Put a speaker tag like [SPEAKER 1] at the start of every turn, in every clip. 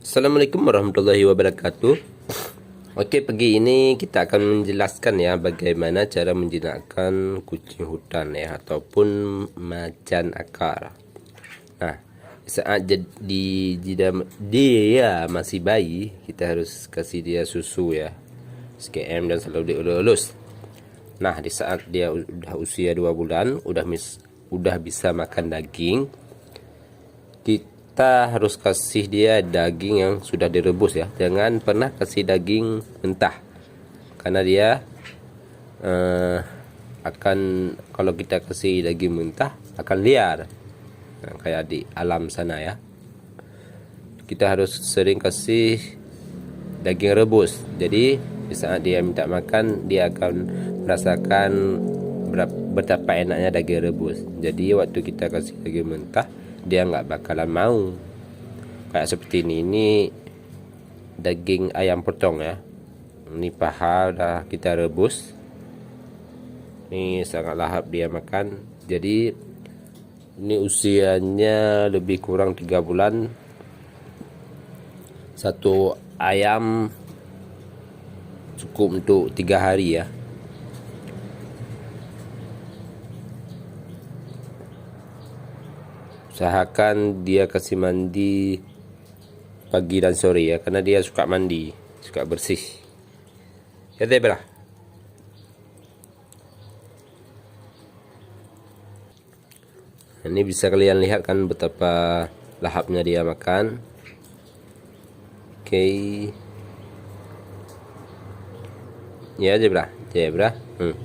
[SPEAKER 1] Assalamualaikum warahmatullahi wabarakatuh. Okey, pagi ini kita akan menjelaskan ya bagaimana cara menjinakkan kucing hutan ya ataupun macan akar. Nah, saat dia masih bayi, kita harus kasih dia susu ya, SKM dan selalu dielus. Nah, di saat dia udah usia 2 bulan, udah bisa makan daging, kita harus kasih dia daging yang sudah direbus ya. Jangan pernah kasih daging mentah, karena dia akan, kalau kita kasih daging mentah akan liar, nah, kayak di alam sana ya. Kita harus sering kasih daging rebus. Jadi di saat dia minta makan, dia akan merasakan betapa enaknya daging rebus. Jadi waktu kita kasih daging mentah, dia nggak bakalan mau. Kayak seperti ini daging ayam potong ya. Ini paha udah kita rebus. Ini sangat lahap dia makan. Jadi ini usianya lebih kurang 3 bulan. Satu ayam cukup untuk 3 hari ya. Usahakan dia kasih mandi pagi dan sore ya, karena dia suka mandi, suka bersih. Ya deh, ini bisa kalian lihat kan betapa lahapnya dia makan. Oke. Ya zebra.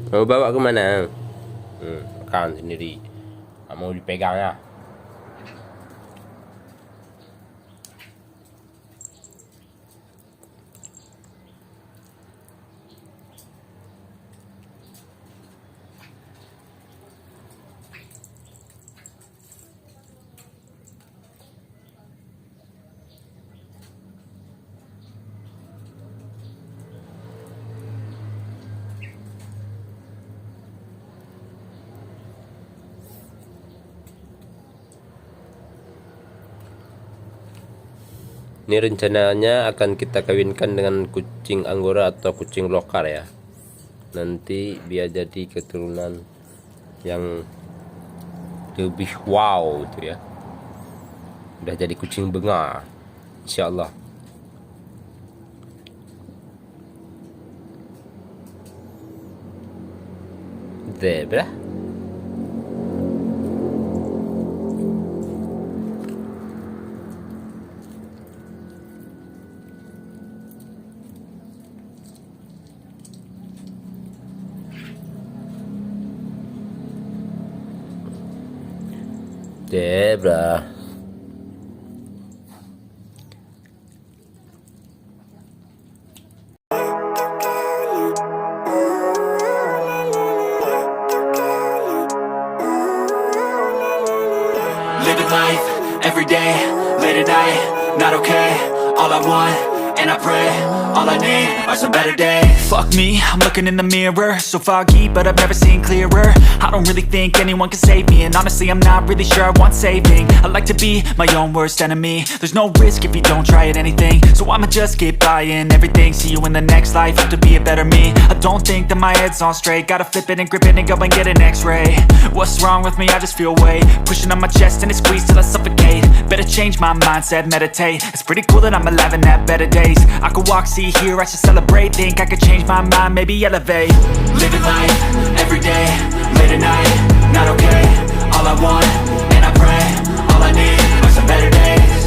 [SPEAKER 1] Mau bawa ke mana? Makan sendiri. Mau dipegang ya. Ini rencananya akan kita kawinkan dengan kucing Anggora atau kucing lokal ya. Nanti biar jadi keturunan yang lebih wow itu ya. Udah jadi kucing Bengal, insyaallah. Zebra. Zebra.
[SPEAKER 2] Living life, every day, late at night, not okay. All I want, and I pray, all I need are some better days. Fuck me, I'm looking in the mirror, so foggy, but I've never seen clearer. I don't really think anyone can save me, and honestly I'm not really sure I want saving. I like to be my own worst enemy. There's no risk if you don't try at anything, so I'ma just keep buying everything. See you in the next life, have to be a better me. I don't think that my head's on straight, gotta flip it and grip it and go and get an x-ray. What's wrong with me? I just feel weight pushing on my chest and it squeezes till I suffocate. Better change my mindset, meditate. It's pretty cool that I'm alive and have better days. I could walk, see, hear, I should celebrate. Think I could change my mind, maybe elevate. Living life, every day, late at night, not okay. All I want, and I pray, all I need are some better days.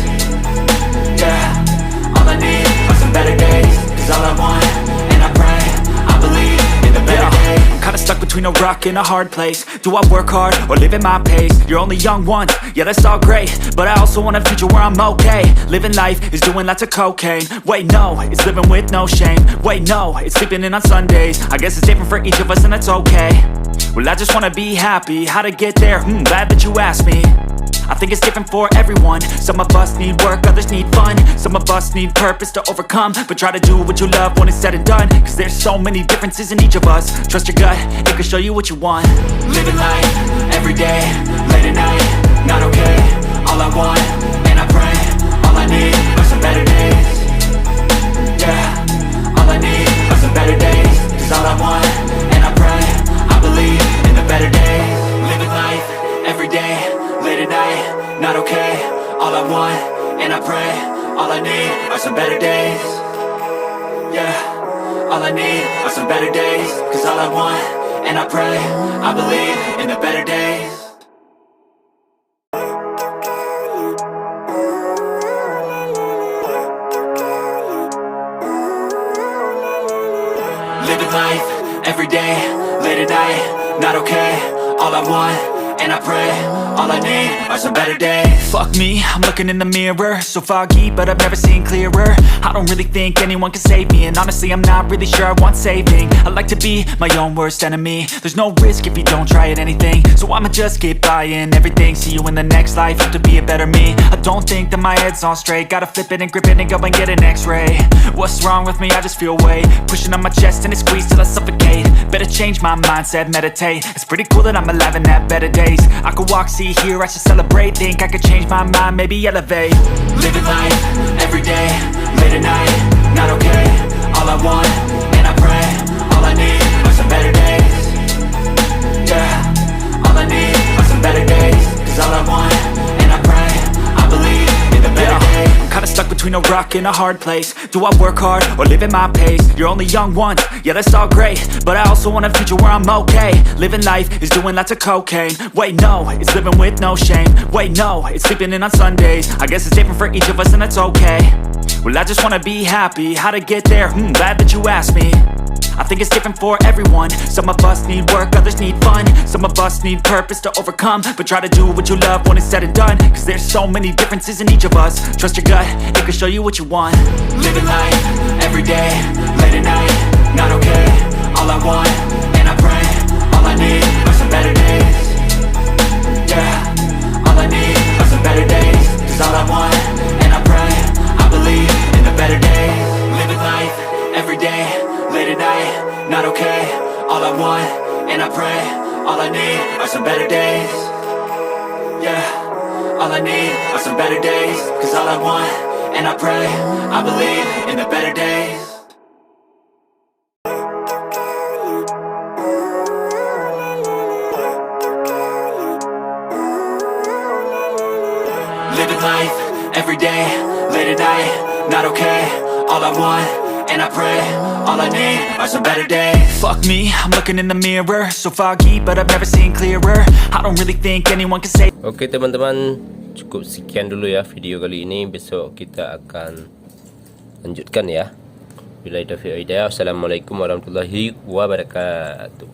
[SPEAKER 2] Yeah, all I need are some better days. Cause all I want, and I pray, I believe in the better days. I'm kinda stuck between a rock and a hard place. Do I work hard or live at my pace? You're only young once, yeah that's all great, but I also want a future where I'm okay. Living life is doing lots of cocaine. Wait no, it's living with no shame. Wait no, it's sleeping in on Sundays. I guess it's different for each of us and that's okay. Well I just wanna be happy, how to get there? Glad that you asked me. I think it's different for everyone. Some of us need work, others need fun. Some of us need purpose to overcome. But try to do what you love when it's said and done. Cause there's so many differences in each of us. Trust your gut, it can show you what you want. Living life, every day, late at night, not okay. All I want, and I pray, all I need are some better days. and I pray. All I need are some better days. Yeah, all I need are some better days. Cause all I want, and I pray, I believe in the better days. Living life, every day, late at night, not okay. All I want, and I pray, all I need are some better days. Fuck me, I'm looking in the mirror, so foggy, but I've never seen clearer. I don't really think anyone can save me, and honestly I'm not really sure I want saving. I like to be my own worst enemy. There's no risk if you don't try at anything, so I'ma just keep buying everything. See you in the next life, have to be a better me. I don't think that my head's on straight, gotta flip it and grip it and go and get an x-ray. What's wrong with me? I just feel weight pushing on my chest and it squeezes till I suffocate. Better change my mindset, meditate. It's pretty cool that I'm alive and have better days. I could walk, see, hear, I should celebrate. Think I could change my mind, maybe elevate. Living life, every day, late at night, not okay. All I want, and I pray, all I need are some better days. Yeah, all I need are some better days. Cause all I want, and I pray, I believe in the better days. I'm kinda stuck between a rock and a hard place. Do I work hard or live at my pace? You're only young once, yeah that's all great, but I also want a future where I'm okay. Living life is doing lots of cocaine. Wait no, it's living with no shame. Wait no, it's sleeping in on Sundays. I guess it's different for each of us and that's okay. Well I just wanna be happy, how to get there? Glad that you asked me. I think it's different for everyone. Some of us need work, others need fun. Some of us need purpose to overcome. But try to do what you love when it's said and done. Cause there's so many differences in each of us. Trust your gut, it can show you what you want. Living life, every day, late at night, not okay. All I want, and I pray, all I need are some better days. Yeah, all I need are some better days. Cause all I want, and I pray, I believe in the better days. Living life, every day, late at night, not okay. All I want, and I pray, all I need are some better days. Yeah, all I need are some better days. Cause all I want, and I pray, I believe in the better days. Living life, every day, late at night, not okay. All I want, and I pray, all I need are some better days. Fuck me, I'm looking in the mirror, so foggy, but I've never seen clearer. I don't really think anyone can say.
[SPEAKER 1] Oke teman-teman, cukup sekian dulu ya video kali ini. Besok kita akan lanjutkan ya. Bila taufiq hidayah. Assalamualaikum warahmatullahi wabarakatuh.